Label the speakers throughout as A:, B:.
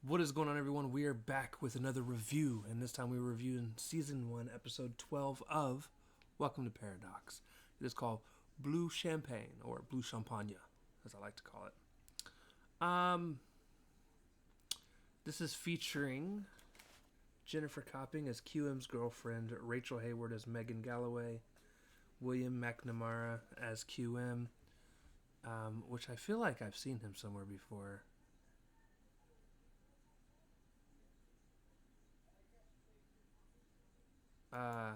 A: What is going on, everyone? We are back with another review, and this time we're reviewing Season 1, Episode 12 of Welcome to Paradox. It is called Blue Champagne, or Blue Champagne, as I like to call it. This is featuring Jennifer Copping as QM's girlfriend, Rachel Hayward as Megan Galloway, William McNamara as QM, which I feel like I've seen him somewhere before. Uh,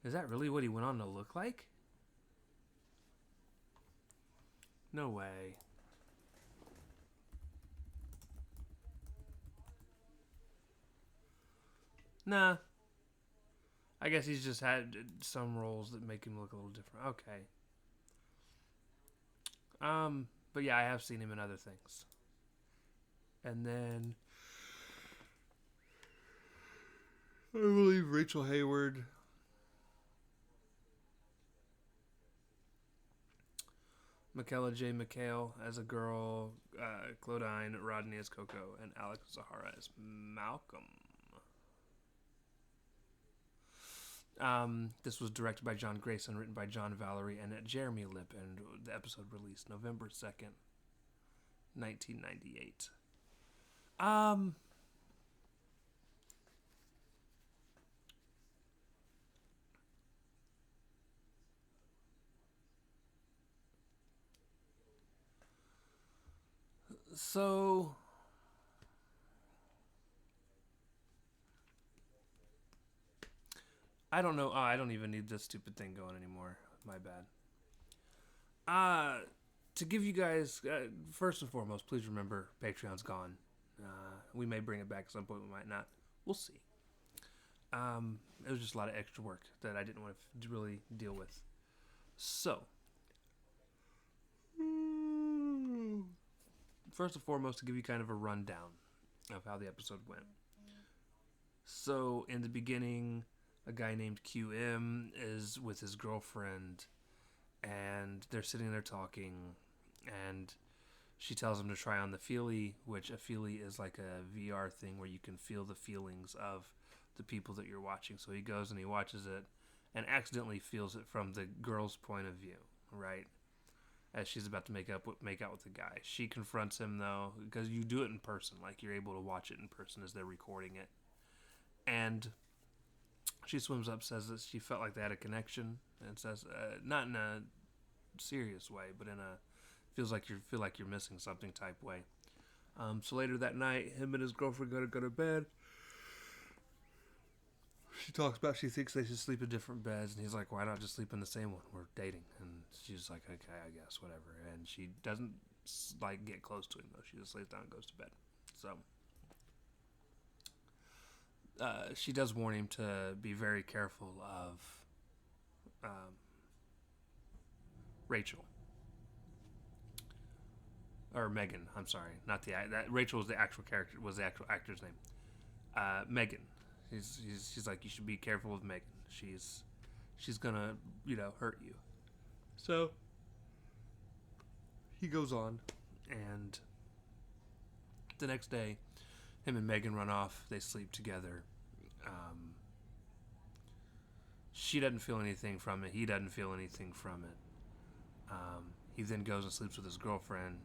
A: is that really what he went on to look like? No way. Nah. I guess he's just had some roles that make him look a little different. Okay. But yeah, I have seen him in other things. And then I believe Rachel Hayward, Michaela J. McHale as a girl, Claudine Rodney as Coco, and Alex Zahara as Malcolm. This was directed by John Grayson, written by John Valerie and Jeremy Lip, and the episode released November 2nd, 1998. Um, so I don't know. Oh, I don't even need this stupid thing going anymore. My bad. To give you guys, first and foremost, please remember Patreon's gone. We may bring it back at some point. We might not. We'll see. It was just a lot of extra work that I didn't want to really deal with. So, first and foremost, to give you kind of a rundown of how the episode went. So, in the beginning, a guy named QM is with his girlfriend, and they're sitting there talking, and she tells him to try on the Feely, which a Feely is like a VR thing where you can feel the feelings of the people that you're watching. So he goes and he watches it and accidentally feels it from the girl's point of view, right? As she's about to make out with the guy. She confronts him, though, because you do it in person. Like, you're able to watch it in person as they're recording it. And she swims up, says that she felt like they had a connection, and says, not in a serious way, but in a feel like you're missing something type way. So later that night, him and his girlfriend go to bed. She talks about she thinks they should sleep in different beds, and he's like, "Why not just sleep in the same one? We're dating." And she's like, "Okay, I guess, whatever." And she doesn't like get close to him though. She just lays down and goes to bed. So she does warn him to be very careful of Rachel or Megan. I'm sorry, not the that Rachel was the actual character, was the actual actor's name. Megan. She's like, you should be careful with Megan. She's gonna hurt you. So he goes on, and the next day, him and Megan run off. They sleep together. She doesn't feel anything from it. He doesn't feel anything from it. He then goes and sleeps with his girlfriend.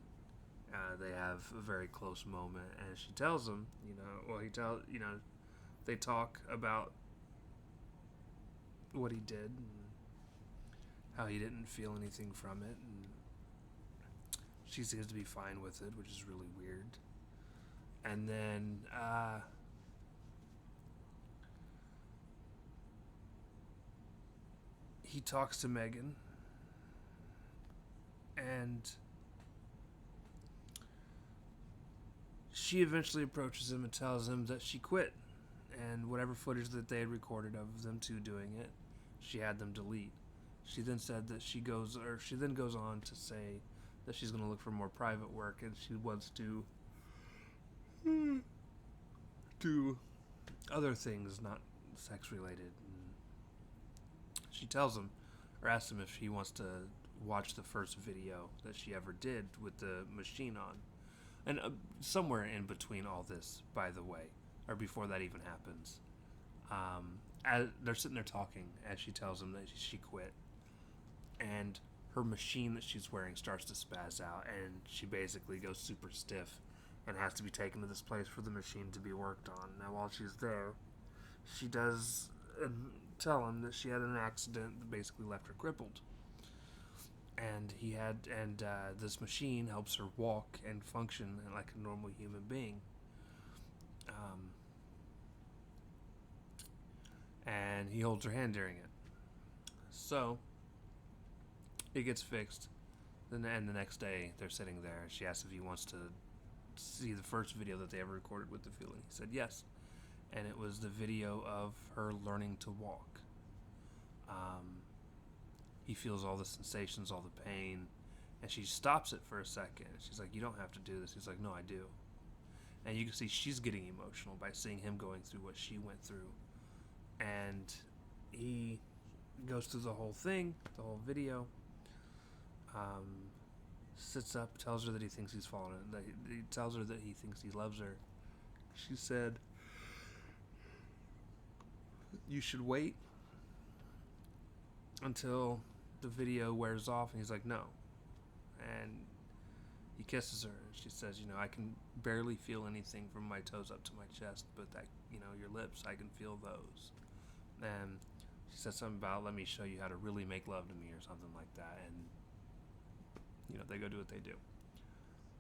A: They have a very close moment, and she tells him, they talk about what he did and how he didn't feel anything from it, and she seems to be fine with it, which is really weird. And then he talks to Megan, and she eventually approaches him and tells him that she quit, and whatever footage that they had recorded of them two doing it, she had them delete. She then said that she then goes on to say that she's going to look for more private work, and she wants to do other things, not sex related. She tells him, or asks him if he wants to watch the first video that she ever did with the machine on. And somewhere in between all this, by the way, or before that even happens, as they're sitting there talking as she tells him that she quit, and her machine that she's wearing starts to spaz out, and she basically goes super stiff and has to be taken to this place for the machine to be worked on. Now, while she's there, she does tell him that she had an accident that basically left her crippled, and this machine helps her walk and function like a normal human being. And he holds her hand during it. So it gets fixed. And the next day, they're sitting there. She asks if he wants to see the first video that they ever recorded with the feeling. He said yes. And it was the video of her learning to walk. He feels all the sensations, all the pain, and she stops it for a second. She's like, "You don't have to do this." He's like, "No, I do." And you can see she's getting emotional by seeing him going through what she went through. And he goes through the whole thing, the whole video. Sits up, tells her that he thinks he's fallen. He tells her that he thinks he loves her. She said, "You should wait until the video wears off." And he's like, "No." And he kisses her, and she says, "I can barely feel anything from my toes up to my chest, but that, your lips, I can feel those." And she said something about, "Let me show you how to really make love to me," or something like that. And they go do what they do.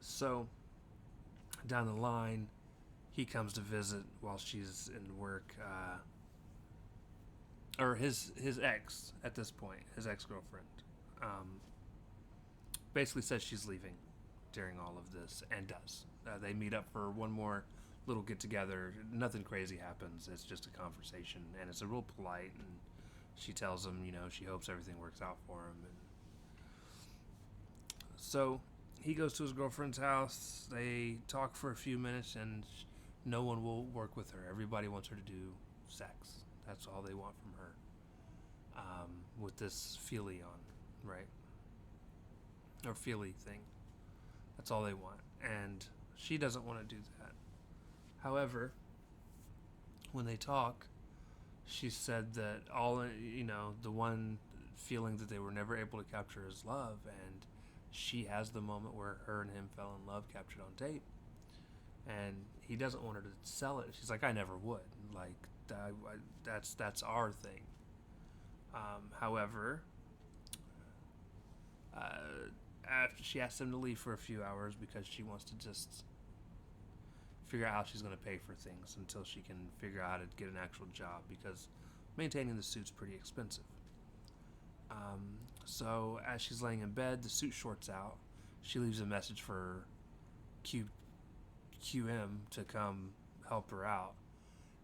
A: So down the line, he comes to visit while she's in work, or his ex at this point, his ex-girlfriend, basically says she's leaving during all of this, and does. They meet up for one more little get-together. Nothing crazy happens. It's just a conversation, and it's a real polite, and she tells him, she hopes everything works out for him. And so he goes to his girlfriend's house. They talk for a few minutes, and no one will work with her. Everybody wants her to do sex. That's all they want from her. With this feely on, right? Or feely thing. That's all they want. And she doesn't want to do that. However, when they talk, she said that the one feeling that they were never able to capture is love, and she has the moment where her and him fell in love captured on tape, and he doesn't want her to sell it. She's like, "I never would. Like, that's our thing." However, after she asks him to leave for a few hours because she wants to just figure out how she's going to pay for things until she can figure out how to get an actual job, because maintaining the suit's pretty expensive. So as she's laying in bed, the suit shorts out. She leaves a message for QM to come help her out.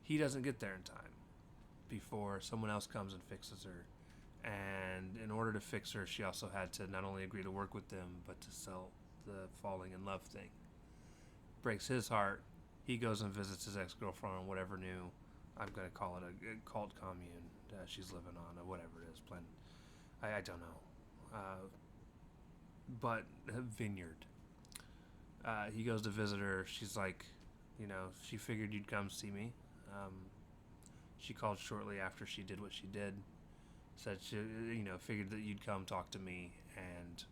A: He doesn't get there in time before someone else comes and fixes her. And in order to fix her, she also had to not only agree to work with them, but to sell the falling in love thing. Breaks his heart. He goes and visits his ex-girlfriend on whatever new, I'm going to call it a cult commune she's living on, or whatever it is. I don't know. But vineyard. He goes to visit her. She's like, she figured you'd come see me. She called shortly after she did what she did. Said she, figured that you'd come talk to me, and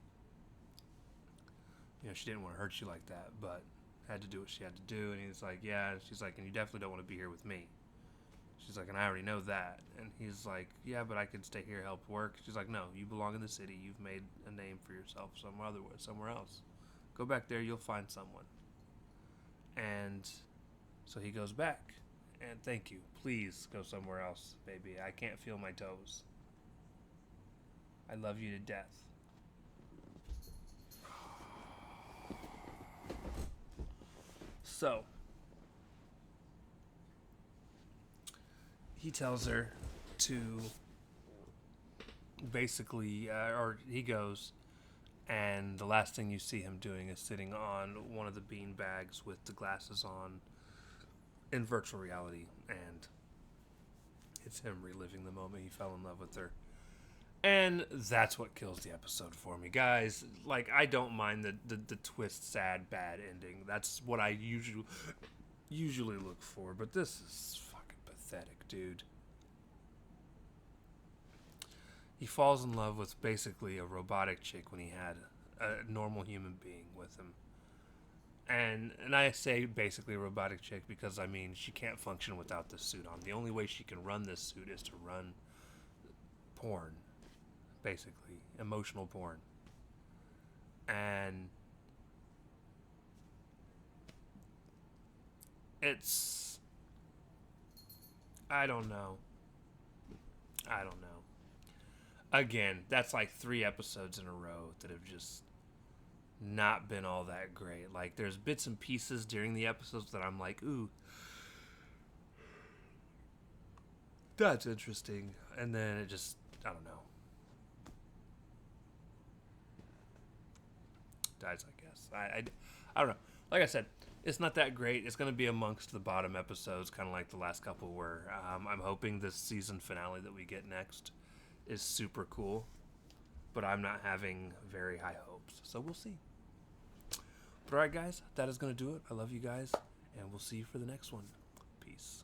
A: she didn't want to hurt you like that, but had to do what she had to do. And he's like, "Yeah." She's like, "And you definitely don't want to be here with me." She's like, "And I already know that." And he's like, "Yeah, but I could stay here, help work." She's like, "No, you belong in the city. You've made a name for yourself somewhere else. Go back there, you'll find someone." And so he goes back. And "Thank you. Please go somewhere else, baby. I can't feel my toes. I love you to death." So he tells her to basically, or he goes, and the last thing you see him doing is sitting on one of the bean bags with the glasses on in virtual reality, and it's him reliving the moment he fell in love with her. And that's what kills the episode for me, guys. Like, I don't mind the twist, sad, bad ending. That's what I usually look for. But this is fucking pathetic, dude. He falls in love with basically a robotic chick when he had a normal human being with him. And I say basically a robotic chick because, I mean, she can't function without this suit on. The only way she can run this suit is to run porn. Basically, emotional porn. And it's, I don't know. Again, that's like 3 episodes in a row that have just not been all that great. Like, there's bits and pieces during the episodes that I'm like, ooh, that's interesting. And then it just, I don't know. Dies, I guess. I don't know. Like I said, it's not that great. It's going to be amongst the bottom episodes, kind of like the last couple were. I'm hoping this season finale that we get next is super cool, but I'm not having very high hopes. So we'll see. But alright, guys, that is going to do it. I love you guys, and we'll see you for the next one. Peace.